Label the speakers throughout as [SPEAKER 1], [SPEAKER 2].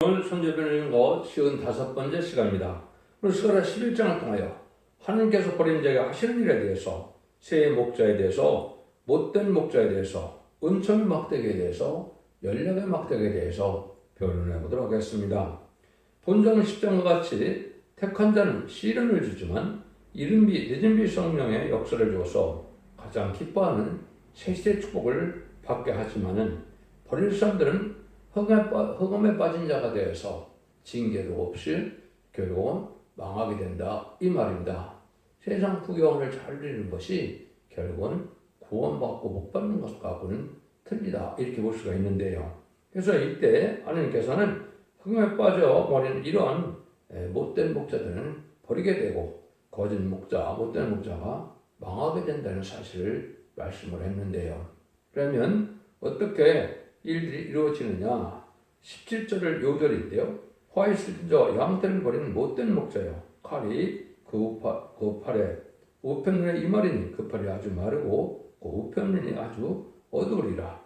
[SPEAKER 1] 오늘 손재변의 거 55번째 시간입니다. 오늘 스가랴 11장을 통하여 하나님께서 버린 자에게 하시는 일에 대해서, 새 목자에 대해서, 못된 목자에 대해서, 은총의 막대기에 대해서, 연락의 막대기에 대해서 변론해 보도록 하겠습니다. 본章 10장과 같이 택한 자는 시련을 주지만 이른 비 늦은 비 성령의 역사를 주어서 가장 기뻐하는 세시의 축복을 받게 하지만은, 버릴 사람들은 흑암에 빠진 자가 되어서 징계도 없이 결국은 망하게 된다, 이 말입니다. 세상 구경을 잘 누리는 것이 결국은 구원받고 못 받는 것과는 틀리다, 이렇게 볼 수가 있는데요. 그래서 이때 하나님께서는 흑암에 빠져버리는 이런 못된 목자들은 버리게 되고, 거짓 목자, 못된 목자가 망하게 된다는 사실을 말씀을 했는데요. 그러면 어떻게 일들이 이루어지느냐? 17절을 요절인데요. 화이슬저 양떼를 버리는 못된 목자요. 칼이 그 팔에 우편눈에 이말이니 그 팔이 아주 마르고 그 우편눈이 아주 어두우리라.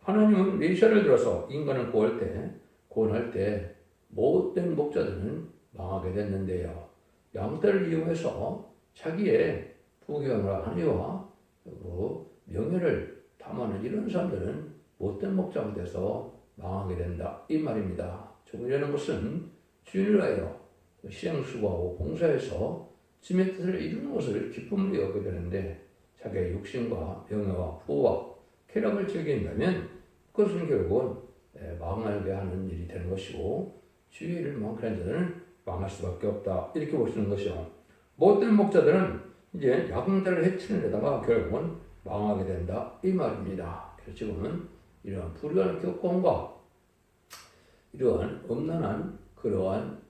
[SPEAKER 1] 하나님은 메시아를 들어서 인간을 구원할 때 못된 목자들은 망하게 됐는데요. 양떼를 이용해서 자기의 부귀영화 하니와 명예를 탐하는 이런 사람들은 못된 목자가 돼서 망하게 된다, 이 말입니다. 종이라는 것은 주인을 위하여 시행수고하고 봉사해서 짐의 뜻을 이루는 것을 기쁨으로 여기게 되는데, 자기의 육신과 명예와 부와 쾌락을 즐긴다면 그것은 결국은 망하게 하는 일이 되는 것이고, 주의 일을 망하는 자들은 망할 수밖에 없다, 이렇게 보시는 것이요. 못된 목자들은 이제 양떼를 해치는 데다가 결국은 망하게 된다, 이 말입니다. 그래서 지금은 이러한 불의한 교권과 이러한 엄난한 그러한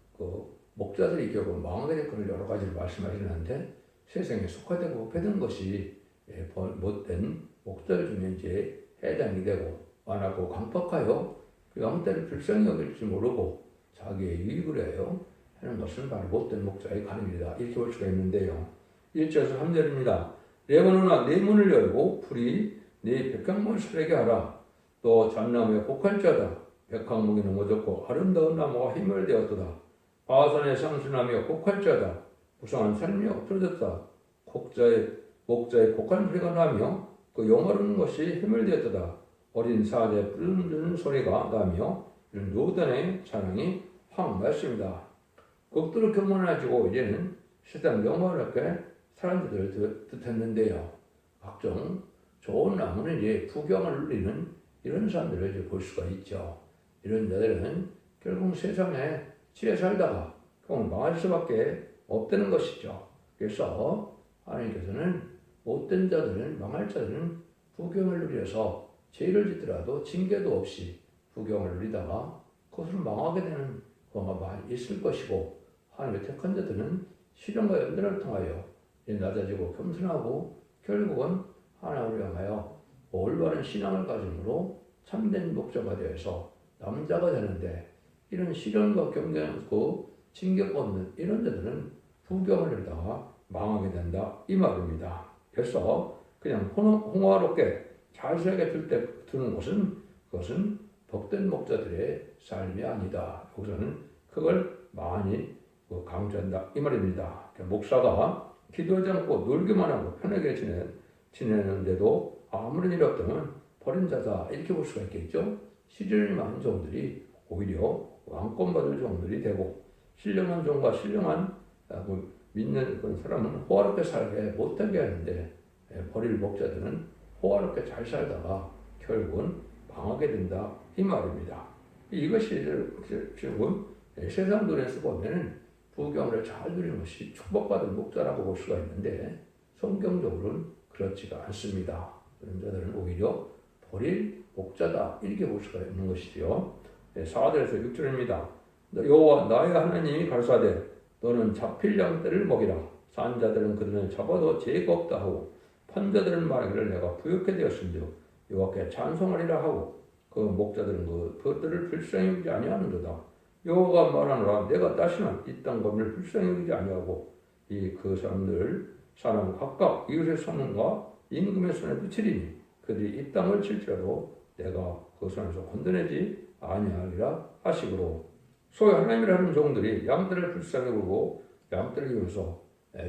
[SPEAKER 1] 목자들이 결국 망하게 될 것을 여러 가지를 말씀하시는데, 세상에 속화되고 패든 것이 못된 목자들 중에 이제 해당이 되고, 완하고 강팍하여 그 양떼를 불쌍히 여길지 모르고 자기의 유익을 해요 하는 것은 바로 못된 목자의 가능이다, 이렇게 볼 수가 있는데요. 1절에서 3절입니다. 레바논아, 네 문을 열고 불이 네 백향목을 서리게 하라. 또 잣나무의 곡할자다. 백향목이 넘어졌고 아름다운 나무가 희멸되었도다. 바산의 상수나무가 곡할자다. 부성한 산이 없어졌다. 목자의 곡한 소리가 나며 그 영화로운 것이 희멸되었도다. 어린 사자의 부르는 소리가 나며 이런 노단의 찬양이 확 났습니다. 극도로 교만해지고 이제는 세상 영화롭게 사람들을 뜻했는데요. 각종 좋은 나무는 이제 부경을 누리는 이런 사람들을 이제 볼 수가 있죠. 이런 자들은 결국 세상에 지혜 살다가 그건 망할 수밖에 없다는 것이죠. 그래서 하나님께서는 못된 자들은, 망할 자들은 부경을 누려서 죄를 짓더라도 징계도 없이 부경을 누리다가 그것을 망하게 되는 경우가 많이 있을 것이고, 하나님의 택한 자들은 시련과 연단을 통하여 낮아지고 겸손하고 결국은 하나님을 향하여 올바른 신앙을 가짐으로 참된 목자가 되어서 남자가 되는데, 이런 시련과 경계하고 징계가 없는 이런 자들은 부경을 누리다가 망하게 된다, 이 말입니다. 그래서 그냥 홍화롭게 잘 살게 두는 것은, 그것은 복된 목자들의 삶이 아니다. 여기서는 그걸 많이 강조한다, 이 말입니다. 목사가 기도하지 않고 놀기만 하고 편하게 지내는데도 아무런 일 없다면 버린 자다, 이렇게 볼 수가 있겠죠. 시련이 많은 종들이 오히려 왕권받을 종들이 되고, 신령한 종과 신령한 믿는 그런 사람은 호화롭게 살게 못하게 하는데, 버릴 목자들은 호화롭게 잘 살다가 결국은 망하게 된다, 이 말입니다. 이것이 지금 세상 눈에서 보면 부경을 잘 누리는 것이 축복받은 목자라고 볼 수가 있는데, 성경적으로는 그렇지가 않습니다. 그런 자들은 오히려 버릴 목자다, 이렇게 볼 수가 있는 것이죠. 4절에서 6절입니다. 여호와 나의 하나님이 가르사대 너는 잡힐 양떼를 먹이라. 산 자들은 그들을 잡아도 죄가 없다 하고, 판자들은 말하기를 내가 부욕해 되었은즉 여호와께 찬송하리라 하고, 그 목자들은 그것들을 불쌍히 여기지 아니하는도다. 여호와가 말하노라, 내가 다시는 이 땅 범을 불쌍히 여기지 아니하고 그 사람 각각 이웃의 손과 임금의 손에 붙이리니 그들이 이 땅을 칠지라도 내가 그 손에서 건드내지 아니하리라 하시므로 소위 하나님이라 하는 종들이 양떼를 불쌍히 보고 양떼를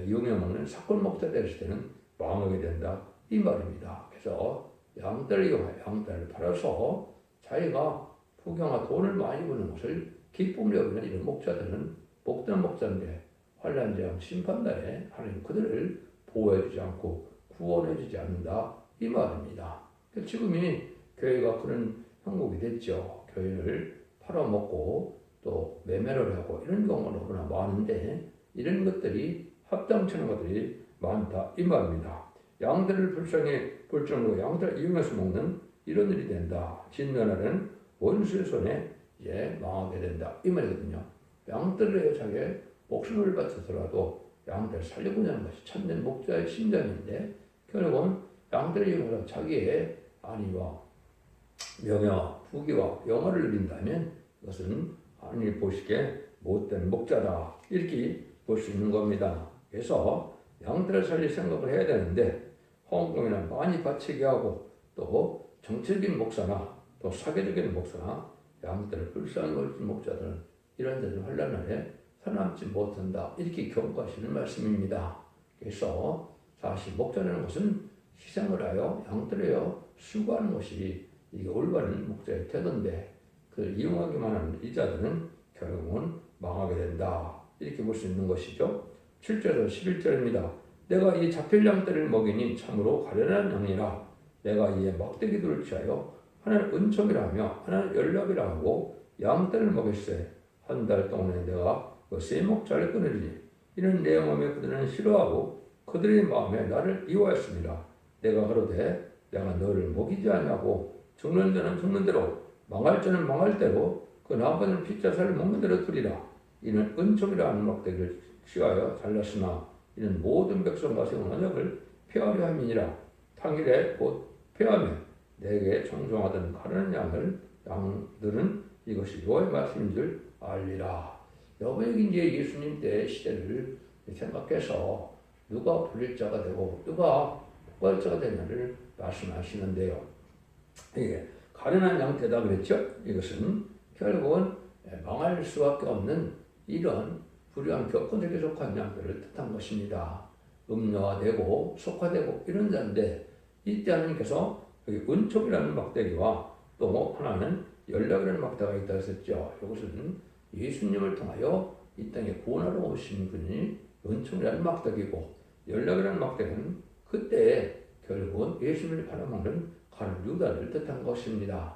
[SPEAKER 1] 이용해 먹는 사건 목자 되었을 때는 망하게 된다 이 말입니다. 그래서 양떼를 이용해 양떼를 팔아서 자기가 부경과 돈을 많이 버는 것을 기쁨으로 여기는 이런 목자들은 복된 목자인데 환난제한 심판날에 하나님 그들을 보호해주지 않고 구원해주지 않는다 이 말입니다. 지금이 교회가 그런 형국이 됐죠. 교회를 팔아먹고 또 매매를 하고 이런 경우가 너무나 많은데 이런 것들이 합당치는 것들이 많다 이 말입니다. 양들을 불쌍히 양들을 이용해서 먹는 이런 일이 된다. 진면하는 원수의 손에 망하게 된다 이 말이거든요. 양들을 자기의 목숨을 바쳐서라도 양들을 살리고자 하는 것이 참된 목자의 심정인데 결국은 양들을 이용해서 자기의 안위와 명예와 부귀와 영화를 누린다면 이것은 하나님이 보시기에 못된 목자다 이렇게 볼 수 있는 겁니다. 그래서 양들을 살릴 생각을 해야 되는데 헌금이나 많이 바치게 하고 또 정치적인 목사나 또 사교적인 목사나 양들을 불쌍히 여기는 목자들은 이런 데는 환난날에 살아남지 못한다 이렇게 경고하시는 말씀입니다. 그래서 사실 목자라는 것은 희생을 하여 양들을 수고하는 것이 이게 올바른 목자의 태도인데 그걸 이용하기만 하는 이자들은 결국은 망하게 된다 이렇게 볼 수 있는 것이죠. 7절에서 11절입니다. 내가 이 잡힐 양떼를 먹이니 참으로 가련한 양이라 내가 이에 막대기들을 취하여 하나는 은총이라 하며 하나는 연락이라 하고 양떼를 먹일세 한 달 동안에 내가 그 세 목자를 끊으리니 이는 내 마음에 그들은 싫어하고 그들의 마음에 나를 미워했습니다. 내가 가로되 내가 너를 먹이지 아니하고 죽는 자는 죽는 대로 망할 자는 망할 대로 그 나머지는 피자살을 먹는 대로 두리라. 이는 은총이라 하는 막대기를 취하여 잘랐으나 이는 모든 백성과 세운 언약을 폐하려 함이니라. 당일에 곧 폐하며 내게 청종하던 가르는 양들은 이것이 여호와의 말씀인 줄 알리라. 여기 이제 예수님 때 시대를 생각해서 누가 불릴자가 되고 누가 복할자가 되냐를 말씀하시는데요. 이게 가련한 양떼다 그랬죠? 이것은 결국은 망할 수밖에 없는 이런 불의한 격건에게 속한 양들을 뜻한 것입니다. 음녀화되고 속화되고 이런 자인데 이때 하나님께서 여기 은총이라는 막대기와 또 하나는 연락이라는 막대가 있다 했었죠. 이것은 예수님을 통하여 이 땅에 구원하러 오신 분이 은총이라는 막대기고 연락이라는 막대기는 그때 결국은 예수님을 팔아먹는 가는 유다를 뜻한 것입니다.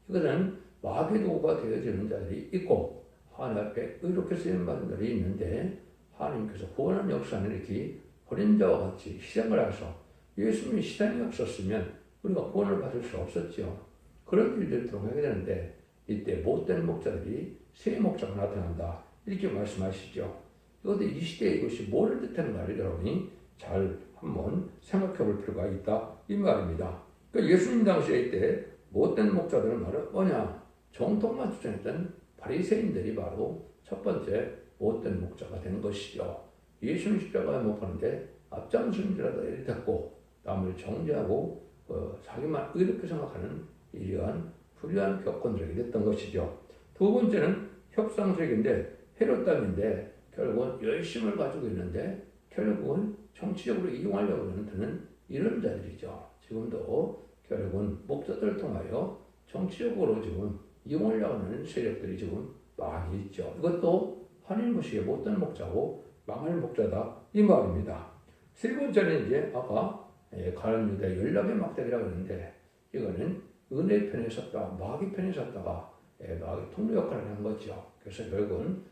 [SPEAKER 1] 이것은 마귀의 도구가 되어지는 자들이 있고 하나님 앞에 의롭게 쓰임받은 자들이 있는데 하나님께서 구원하는 역사는 이렇게 버린 자와 같이 희생을 해서 예수님이 희생이 없었으면 우리가 구원을 받을 수 없었죠. 그런 일들을 통하게 되는데 이때 못된 목자들이 새 목자가 나타난다 이렇게 말씀하시죠. 그런데 이 시대에 이것이 뭐를 뜻하는가를 여러분이 잘 한번 생각해 볼 필요가 있다 이 말입니다. 그러니까 예수님 당시에 이때 못된 목자들은 바로 뭐냐? 정통만 주장했던 바리새인들이 바로 첫 번째 못된 목자가 된 것이죠. 예수님 십자가에 못 박는데 앞장서는 자라도 이랬고 남을 정죄하고 자기만 의롭게 생각하는 이러한 불의한 격건들에게 됐던 것이죠. 두 번째는 협상색인데 헤롯 땅인데 결국은 열심을 가지고 있는데 결국은 정치적으로 이용하려고 하는 이런 자들이죠. 지금도 결국은 목자들을 통하여 정치적으로 지금 이용하려고 하는 세력들이 지금 많이 있죠. 이것도 하나님 보시기에 못된 목자고 망할 목자다 이 말입니다. 세 번째는 이제 아까 가룟 유다의 연락의 막대기라고 했는데 이거는 은혜 편에 섰다가 마귀 편에 섰다가 마귀 통로 역할을 한 거죠. 그래서 결국은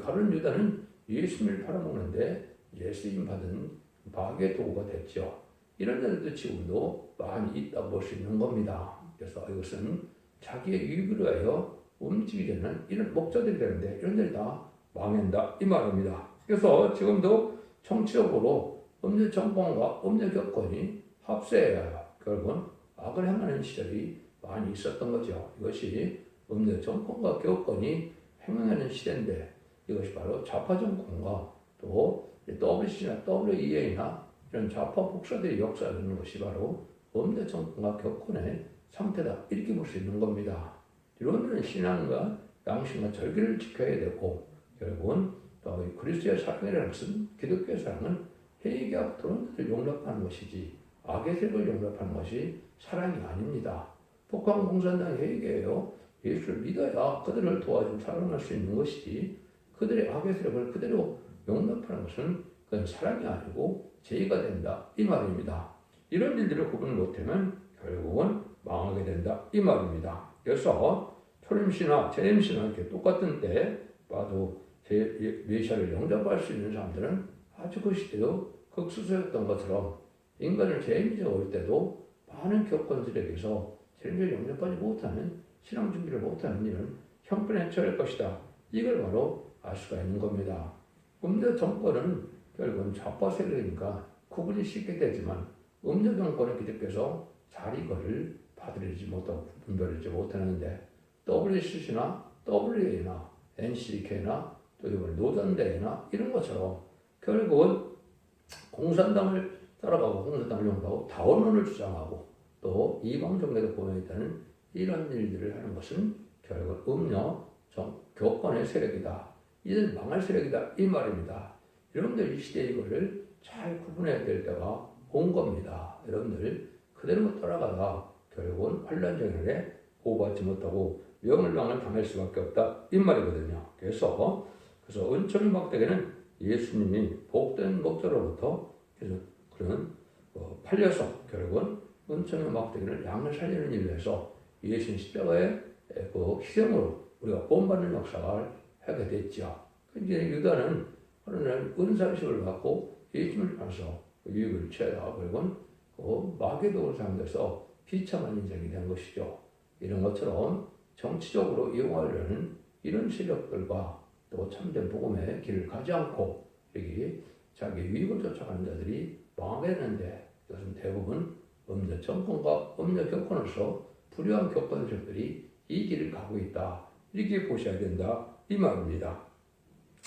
[SPEAKER 1] 가룟 유다는 예수님을 팔아먹는데 쓰임 받은 마귀의 도구가 됐죠. 이런 자들도 지금도 많이 있다고 볼 수 있는 겁니다. 그래서 이것은 자기의 이익을 위하여 움직이게 되는 이런 목자들이 되는데 이런 데를 다 망한다 이 말입니다. 그래서 지금도 정치적으로 음녀 정권과 음녀 격권이 합세해야 결국은 악을 행하는 시절이 많이 있었던 거죠. 이것이 음녀 정권과 격권이 행하는 시대인데 이것이 바로 좌파 정권과 또 WC나 WEA나 이런 좌파 복사들이 역사하는 것이 바로 음녀 정권과 격권의 상태다 이렇게 볼 수 있는 겁니다. 이런 신앙과 양심과 절기를 지켜야 되고 결국은 또 그리스도의 사랑이라는 것은 기독교의 사랑은 회개하고 들어오는 자를 용납하는 것이지 악의 세력을 용납하는 것이 사랑이 아닙니다. 북한공산당의 회개예요. 예수를 믿어야 그들을 도와주고 사랑할 수 있는 것이지 그들의 악의 세력을 그대로 용납하는 것은 그건 사랑이 아니고 죄가 된다 이 말입니다. 이런 일들을 구분 못하면 결국은 망하게 된다 이 말입니다. 그래서 초림씨나 재림씨나 이렇게 똑같은 때 봐도 메시아를 영접할 수 있는 사람들은 아주 그 시대도 극수수였던 것처럼 인간을 재림지가 올 때도 많은 교권들에게서 재림지를 영접하지 못하는 신앙 준비를 못하는 일은 형편에 처할 것이다. 이걸 바로 알 수가 있는 겁니다. 음녀 정권은 결국은 좌파 세력이니까 구분이 쉽게 되지만 음녀 정권은 기독교에서 잘 이거를 받아들이지 못하고 분별하지 못하는데 WCC나 WA나 NCK나 또 이번 노전대회나 이런 것처럼 결국은 공산당을 따라가고 공산당을 용하고 다원론을 주장하고 또 이방 종교도 보여있다는 이런 일들을 하는 것은 결국 음녀 교권의 세력이다. 이들 망할 세력이다. 이 말입니다. 여러분들 이 시대에 이거를 잘 구분해야 될 때가 온 겁니다. 여러분들 그대로 따라가다 결국은 환란정연에 보호받지 못하고 명을망을 당할 수밖에 없다. 이 말이거든요. 그래서 은총의 막대기는 예수님이 복된 목자로부터 계속 그런 팔려서 결국은 은총의 막대기를 양을 살리는 일을 해서 예수님 십자가의 그 희생으로 우리가 구원받는 역사를 하게 됐죠. 이제 유다는 어느 날 은사식을 받고 예수님을 만나서 유익을 취하다가 결국은 마개독을 사용해서 비참한 인생이 된 것이죠. 이런 것처럼 정치적으로 이용하려는 이런 세력들과 또 참된 복음의 길을 가지 않고 여기 자기 유익을 쫓아가는 자들이 망하게 되는데 이것은 대부분 음녀 정권과 음녀 교권으로서 불의한 교권들이 이 길을 가고 있다. 이렇게 보셔야 된다. 이 말입니다.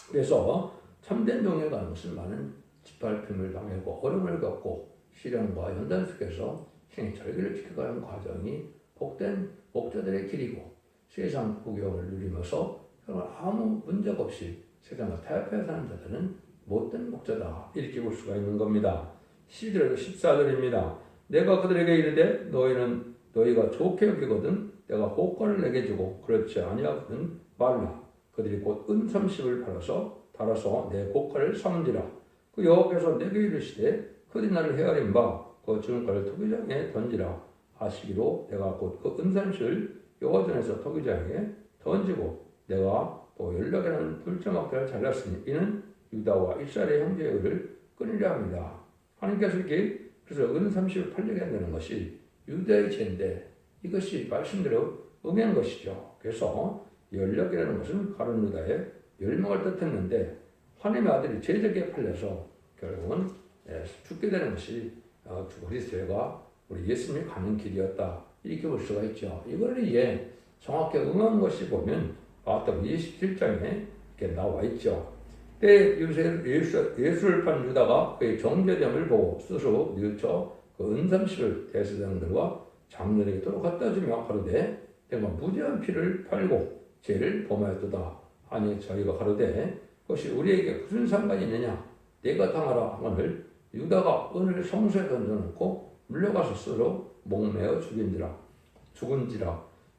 [SPEAKER 1] 그래서 참된 종에 가는 것은 많은 짓밟힘을 당하고 어려움을 겪고 시련과 연단 속에서 생의 절기를 지켜가는 과정이 복된 목자들의 길이고 세상 구경을 누리면서 정말 아무 문제가 없이 세상을 타협해 사는 자들은 못된 목자다. 이렇게 볼 수가 있는 겁니다. 12절에서 14절입니다. 내가 그들에게 이르되 너희가 좋게 여기거든 내가 호권을 내게 주고 그렇지 아니하거든 말라. 그들이 곧 은삼십을 달아서 내 고가를 삼은지라. 그 여호와께서 내게 이르시되 그들이 나를 헤아린 바 그 증거를 토기장에 던지라 하시기로 내가 곧 그 은삼십을 여호와전에서 토기장에 던지고 내가 또 연락에는 불정확대를 잘랐으니 이는 유다와 이스라엘의 형제의 의를 끊으려 합니다. 하나님께서 이렇게 그래서 은삼십을 팔리게 한다는 것이 유다의 죄인데 이것이 말씀대로 응한 것이죠. 그래서 연락이라는 것은 가룟 유다의 멸망을 뜻했는데 하나님의 아들이 죄적에 팔려서 결국은 죽게 되는 것이 그리스도가 우리 예수님이 가는 길이었다. 이렇게 볼 수가 있죠. 이걸 이제 정확히 응한 것이 보면 마태복음 27장에 이렇게 나와 있죠. 때 예수를 판 유다가 그의 정죄됨을 보고 스스로 뉘우쳐 그 은삼십을 대제사장들과 장로에게 도로 갖다 주며 가로되 내가 무죄한 피를 팔고 죄를 범하였도다. 아니 저희가 가로되 그것이 우리에게 무슨 상관이 있느냐. 내가 당하라 하거늘 유다가 은을 성소에 던져놓고 물려가서 스스로 목매어 죽은지라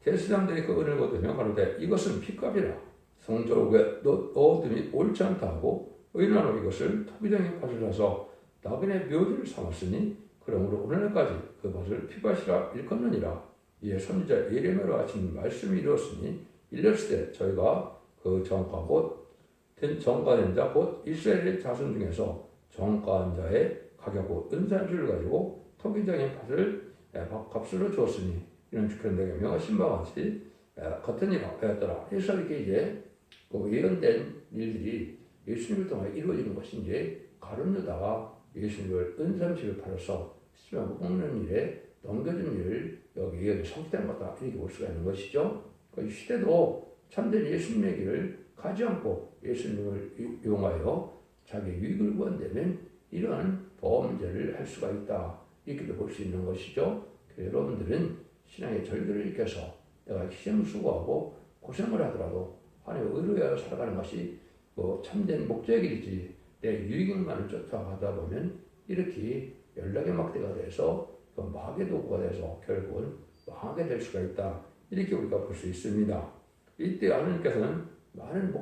[SPEAKER 1] 대제사장들이 그 은을 거두며 가로되 이것은 피값이라. 성전에 넣어둠이 옳지 않다 하고 의인은 이것을 토기장에 파설해서 나그네 묘지를 삼았으니 그러므로 오늘날까지 그 밭을 피밭이라 일컫느니라. 이에 선지자 예레미야로 하신 말씀이 이루었으니 일렀을 때 저희가 그 정가된 자 곧 이스라엘의 자손 중에서 정가한 자의 가격고 은산주를 가지고 토기장의 밭을 값으로 주었으니 이는 주권 내게 명하신 바와 같이 같은 일을 하였더라. 그래서 이렇게 이제 그 예언된 일들이 예수님을 통해 이루어지는 것이 이제 가룟 유다가 예수님을 은삼십을 팔아서 십자가 뽑는 일에 넘겨준 일을 여기 성취된 거다. 이렇게 볼 수가 있는 것이죠. 이 시대도 참된 예수님의 길을 가지 않고 예수님을 이용하여 자기 유익을 구한다면 이러한 범죄를 할 수가 있다. 이렇게도 볼 수 있는 것이죠. 여러분들은 신앙의 절기를 익혀서 내가 희생수고하고 고생을 하더라도 하나님의 의로하여 살아가는 것이 참된 목적의 길이지 내 유익만을 쫓아가다 보면 이렇게 연락의 막대가 돼서 마귀의 도구가 돼서 결국은 망하게 될 수가 있다. 이렇게 우리가 볼 수 있습니다. 이때 하나님께서는 많은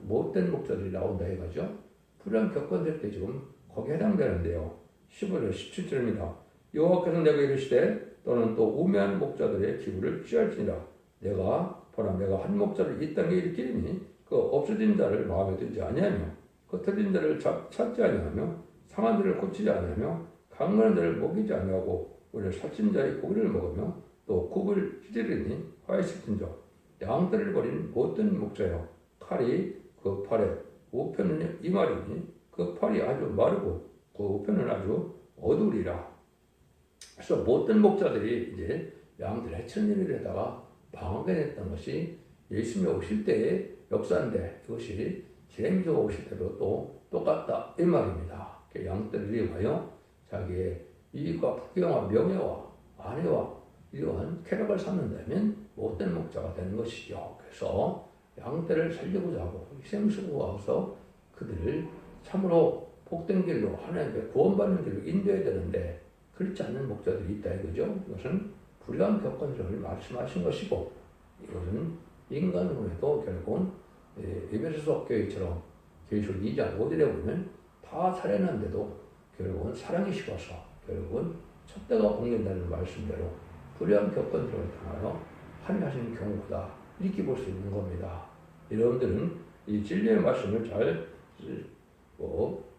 [SPEAKER 1] 못된 목자들이 나온다 해가죠. 불안 겪어낼 때 지금 거기에 해당되는데요. 15절 17절입니다. 여호와께서 내가 이르시되 너는 또 우매한 목자들의 기부를 취할지니라. 내가 한 목자를 이 땅에 일으키니 그 없어진 자를 마음에 들지 아니하며 흩어진 자를 찾지 아니하며 상한 자를 고치지 아니하며 강건한 자를 먹이지 아니하고 우리를 살찐 자의 고기를 먹으며 또 굽을 휘두르니 화해시킨 양떼를 버린 못된 목자여 칼이 그 팔에 우편은 이말이니 그 팔이 아주 마르고 그 우편은 아주 어두우리라. 그래서 못된 목자들이 이제 양들 해치는 일에다가 망하게 됐던 것이 예수님이 오실 때의 역사인데 이것이 제임스가 오실 때도 또 똑같다 이 말입니다. 양떼를 이용하여 자기의 이익과 부귀와 명예와 아내와 이러한 쾌락을 삼는다면 못된 목자가 되는 것이죠. 그래서 양떼를 살리고자 하고 희생수고하고서 그들을 참으로 복된 길로 하나님께 구원받는 길로 인도해야 되는데 그렇지 않는 목자들이 있다 이거죠. 이것은 불의한 격언들을 말씀하신 것이고 이것은 인간으로도 결국은 에베소서 교회처럼 계시록 2장 5절에 보면 다 살해했는데도 결국은 사랑이 식어서 결국은 촛대가 옮긴다는 말씀대로 불의한 격언들을 통하여 하나님 경우보다 이렇게 볼 수 있는 겁니다. 여러분들은 이 진리의 말씀을 잘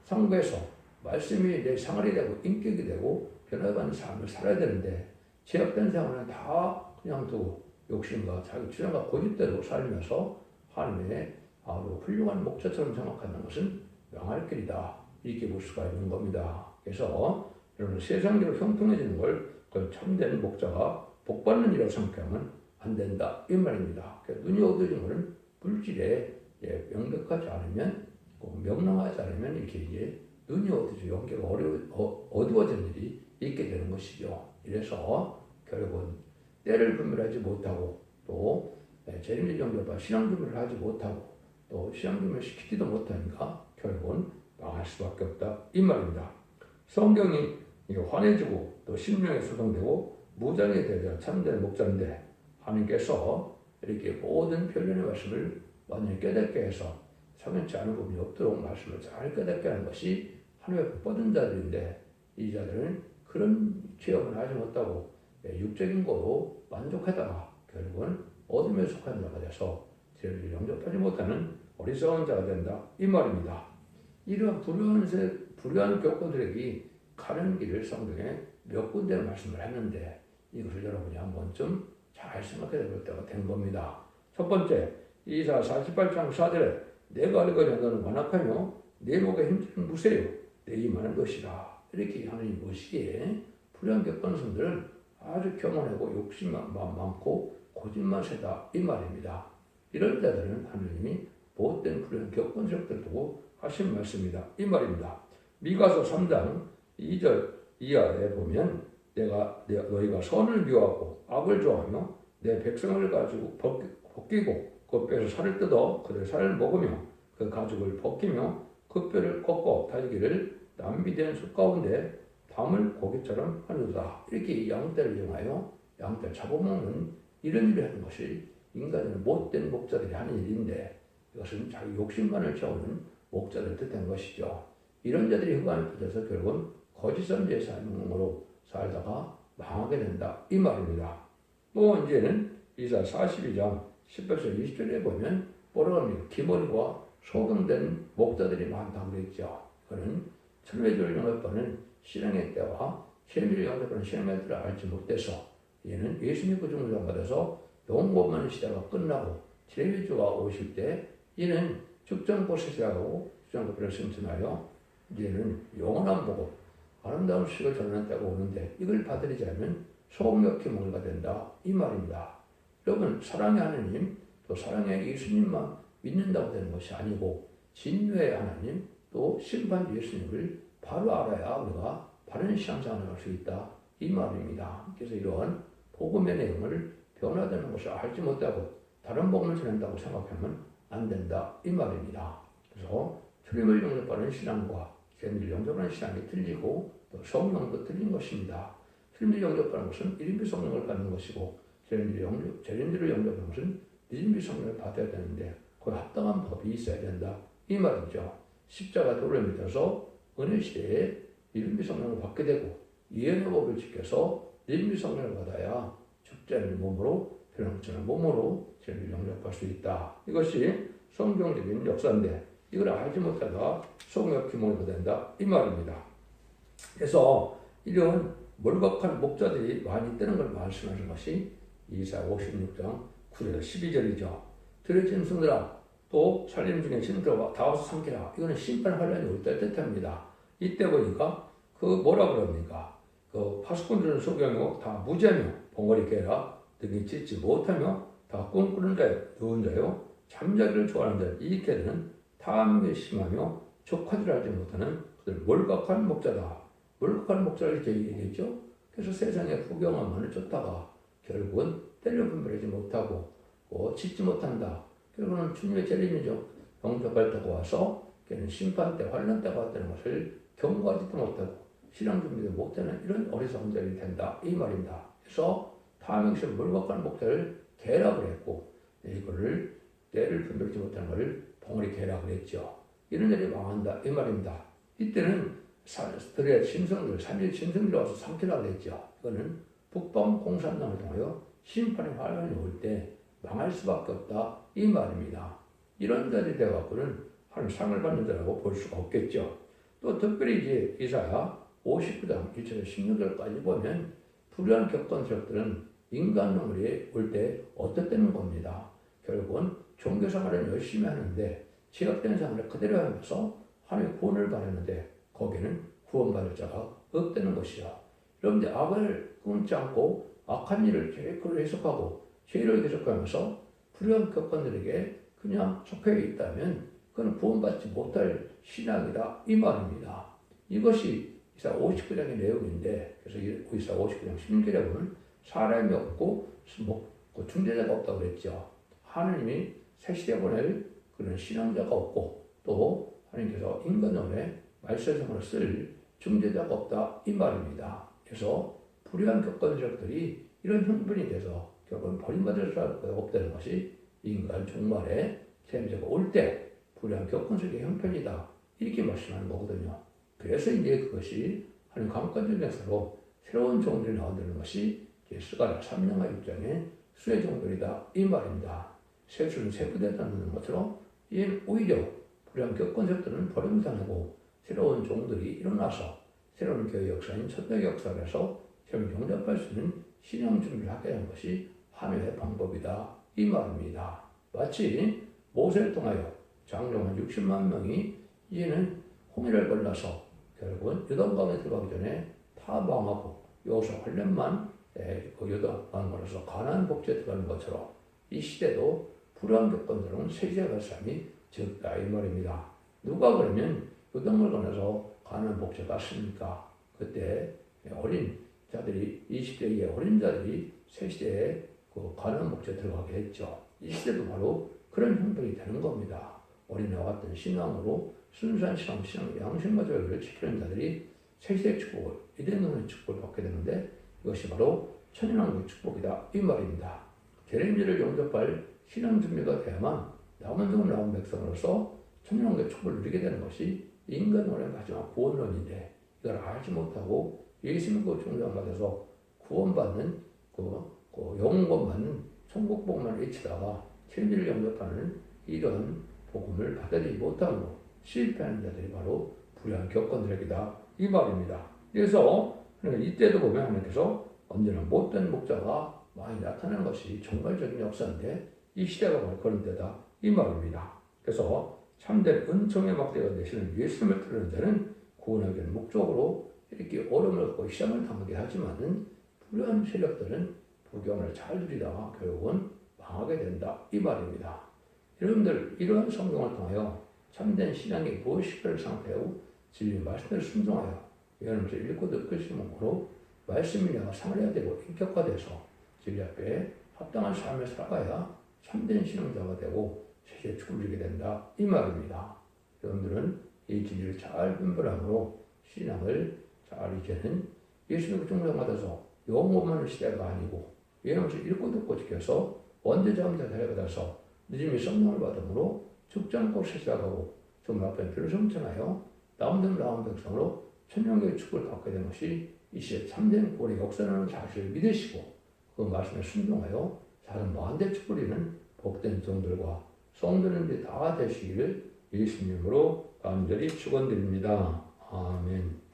[SPEAKER 1] 상고해서 말씀이 내 생활이 되고 인격이 되고 변화가는 삶을 살아야 되는데 제약된 생활은 다 그냥 두고 욕심과 자기 주장과 고집대로 살면서 하나님의 아주 훌륭한 목자처럼 생각하는 것은 명할 길이다. 이렇게 볼 수가 있는 겁니다. 그래서 여러분 세상대로 형통해지는 걸 그 참된 목자가 복받는 일이라고 생각하면 안 된다. 이 말입니다. 눈이 어두워진 것은 물질에 명백하지 않으면 명랑하지 않으면 이렇게 이제 눈이 어두워지고 연계가 어두워진 일이 있게 되는 것이죠. 이래서 결국은 때를 분별하지 못하고 또 재림의 연결과 신앙 분별을 하지 못하고 또 신앙 분별 시키지도 못하니까 결국은 망할 수밖에 없다. 이 말입니다. 성경이 환해지고 또 심령에 소동되고 무장에 대해 참된 목자인데 하나님께서 이렇게 모든 변론의 말씀을 완전히 깨닫게 해서 성연치 않은 부분이 없도록 말씀을 잘 깨닫게 하는 것이 하나님의 복받은 자들인데 이 자들은 그런 체험을 하지 못하고 육적인 거로 만족하다가 결국은 어둠에 속한 자가 돼서 죄를 영접하지 못하는 어리석은 자가 된다. 이 말입니다. 이러한 불의한 교권들에게 가는 길을 성경에 몇 군데 말씀을 했는데 이것을 여러분이 한번 좀 잘 생각해 볼 때가 된 겁니다. 첫 번째, 이사 48장 4절에 내가 알거니와 너는 완악하며 내 목에 힘줄은 무쇠요 내 임하는 것이라. 이렇게 하나님 보시기에 불의한 격언성들은 아주 교만하고 욕심만 많고 고집만 세다 이 말입니다. 이런 자들은 하나님이 못된 불의한 격언성들을 두고 하신 말씀이다 이 말입니다. 미가서 3장 2절 이하에 보면 너희가 선을 미워하고 악을 좋아하며 내 백성을 가지고 벗기고 그 뼈에서 살을 뜯어 그들 살을 먹으며 그 가죽을 벗기며 그 뼈를 꺾어 다지기를 낭비된 숲 가운데 밤을 고기처럼 하는도다. 이렇게 양떼를 이용하여 양떼를 잡아먹는 이런 일을 하는 것이 인간의 못된 목자들이 하는 일인데 이것은 자기 욕심만을 채우는 목자를 뜻한 것이죠. 이런 자들이 흑암에 빠져서 결국은 거짓 선지의 삶으로 살다가 망하게 된다. 이 말입니다. 또 이제는 이사 42장 18절 20절에 보면 뭐라고 합니까? 기머리와 소경된 목자들이 많다고 그랬죠. 그는 천회주를 영접하는 신앙의 때와 천회주를 영접하는 신앙의 때를 알지 못해서 얘는 예수님 구중을 받아서 영원한 시대가 끝나고 천회주가 오실 때 얘는 죽전꽃을 시작하고 죽전꽃을 승천하여 이제는 영원한 복음 아름다운 수익을 전하는 때가 오는데 이걸 받으려면 소금역히 뭔가 된다 이 말입니다. 여러분 사랑의 하나님 또 사랑의 예수님만 믿는다고 되는 것이 아니고 진노의 하나님 또 심판 예수님을 바로 알아야 우리가 바른 신앙생활을 할 수 있다 이 말입니다. 그래서 이러한 복음의 내용을 변화되는 것을 알지 못하고 다른 복음을 전한다고 생각하면 안 된다 이 말입니다. 그래서 주님을 영접하는 신앙과 죄인을 영접하는 신앙이 틀리고 또 성령도 틀린 것입니다. 주님을 영접하는 것은 일인비 성령을 받는 것이고 죄인들을 영접하는 것은 일인비 성령을 받아야 되는데 그 합당한 법이 있어야 된다 이 말이죠. 십자가 도를 믿어서 은혜 시대에 일인비 성령을 받게 되고 예언의 법을 지켜서 일인비 성령을 받아야 죽지 않는 몸으로 변함없는 몸으로 죄를 영접할 수 있다. 이것이 성경적인 역사인데 이걸 알지 못하다가 속력 기몽이 된다 이 말입니다. 그래서 이런 몰각한 목자들이 많이 뜨는 걸 말씀하는 것이 이사야 56장 9절에서 12절이죠. 들의 짐승들아 또 살림 중에 짐승들아 다 와서 삼키라. 이거는 심판 환란이 올 때 뜻합니다. 이때 보니까 그 뭐라 그럽니까? 그 파수꾼들은 소경이고 다 무죄며 봉어리 깨라 등이 찢지 못하며 다 꿈꾸는 자요 누운 자요 잠자기를 좋아하는 자요 이익게 되는 탐욕이 심하며 족하지를 알지 못하는 그들 몰각한 목자다. 몰각한 목자를 이렇게 얘기했죠. 그래서 세상의 부경함만을 쫓다가 결국은 때려 분별하지 못하고 짓지 못한다. 결국은 주님의 재림이죠. 영접할 때가 와서 걔는 심판 때 환란 때가 왔다는 것을 경고하지도 못하고 신앙 준비도 못하는 이런 어리석은 자들이 된다 이 말입니다. 그래서 탐욕이 몰각한 목자를 개라고 했고 이거를 때를 분별하지 못하는 것을 봉어리 개라고 했죠. 이런 일이 망한다 이 말입니다. 이때는 들의 짐승들, 삼일 짐승들이 와서 삼키라고 했죠. 이거는 북방 공산당을 통하여 심판의 환란이 올 때 망할 수밖에 없다 이 말입니다. 이런 자들이 되어갖고는 하나님 상을 받는 자라고 볼 수가 없겠죠. 또 특별히 이제 이사야 59장 1절에서 16절까지 보면 불의한 겪은 세력들은 인간 눈물이 올 때 어떻다는 겁니다. 결국은 종교생활을 열심히 하는데 죄악된 생활을 그대로 하면서 하나님의 구원을 바라는데 거기는 구원받을 자가 없다는 것이죠. 여러분들 악을 끊지 않고 악한 일을 계획으로 해석하고 죄를 계속하면서 불의한 겪은들에게 그냥 속해 있다면 그건 구원받지 못할 신앙이다 이 말입니다. 이것이 이사 59장의 내용인데 그래서 이사 59장 16절에 보면 사람이 없고 중재자가 없다고 그랬죠. 하나님이 새 시대 보낼 그런 신앙자가 없고 또 하나님께서 인간의 말세상으로 쓸 중재자가 없다 이 말입니다. 그래서 불의한 겪은들이 이런 형편이 돼서 결국은 버림받을 수가 없다는 것이 인간 종말에 세미자가 올 때 불의한 겪은들의 형편이다 이렇게 말씀하는 거거든요. 그래서 이제 그것이 하나님 강권적 역사로 새로운 종들이 나온다는 것이 스가랴 3장과 6장의 수의 종들이다 이 말입니다. 세수는 세부되다는 것처럼 이는 오히려 불의한 겪은들은 버림당하고 새로운 종들이 일어나서 새로운 교회 역사인 첫대 역사에서 새로운 영접할 수 있는 신앙 준비를 하게 하는 것이 하나님의 방법이다 이 말입니다. 마치 모세를 통하여 장로한 60만 명이 이제는 홍해를 건너서 결국은 요단강에 들어가기 전에 다 망하고 여호수아 8년만 그 요단강을 건너서 가나안 복지에 들어가는 것처럼 이 시대도 불의한 겪은들은 세세할 사람이 적다 이 말입니다. 누가 그러면 요단강을 건너서 가나안 복지에 갔습니까? 그때 어린 자들이 20대의 어린 자들이 새 시대에 그 가나안 복지에 들어가게 했죠. 이 시대도 바로 그런 형편이 되는 겁니다. 어린애와 같은 신앙으로 순수한 신앙, 양심과 절을 지키는 자들이 새 시대의 축복을, 이대노의 축복을 받게 되는데 이것이 바로 천연왕국의 축복이다 이 말입니다. 재림제를 영접할 신앙 준비가 돼야만 남은 종을 나온 백성으로서 천연왕국의 축복을 누리게 되는 것이 인간원의 마지막 구원론인데 이걸 알지 못하고 예수 믿고 중생받아서 구원받는 영원받는 천국복만 외치다가 천지를 영접하는 이런 복음을 받아들이지 못함으로 실패하는 자들이 바로 불의한 겪은들에게다 이 말입니다. 그래서 이때도 보면 하나님께서 언제나 못된 목자가 많이 나타나는 것이 정말적인 역사인데 이 시대가 바로 그런 때다 이 말입니다. 그래서 참된 은총의 막대가 되시는 예수님을 따르는 자는 구원하기 위한 목적으로 이렇게 어려움을 갖고 시험을 당하게 하지만은 불의한 세력들은 불경을 잘 누리다가 결국은 망하게 된다 이 말입니다. 여러분들 이러한 성경을 통하여 참된 신앙이 무엇일까를 생각하고 진리 말씀을 순종하여 예언하면서 읽고 듣고 심음으로 말씀이 내가 사모해야 되고 인격화돼서 진리 앞에 합당한 삶을 살아가야 참된 신앙자가 되고 세계 축복을 이루게 된다. 이 말입니다. 여러분들은 이 진리를 잘 분별함으로 신앙을 잘 이제는 예수님을 중생받아서 영원만의 시대가 아니고 예언을 읽고 듣고 지켜서 원대자원자 대받아서 늦음이 썸남을 받음으로 죽지 않고 세상하고 정말 앞에 들을 성천하여 남은 백성으로 천년의 축복을 받게 된 것이 이 시대 참된 구원의 역사라는 사실을 믿으시고 그 말씀에 순종하여 다른 만대 축복이는 복된 종들과 성도님들이 다 되시기를 예수님으로 간절히 축원드립니다. 아멘.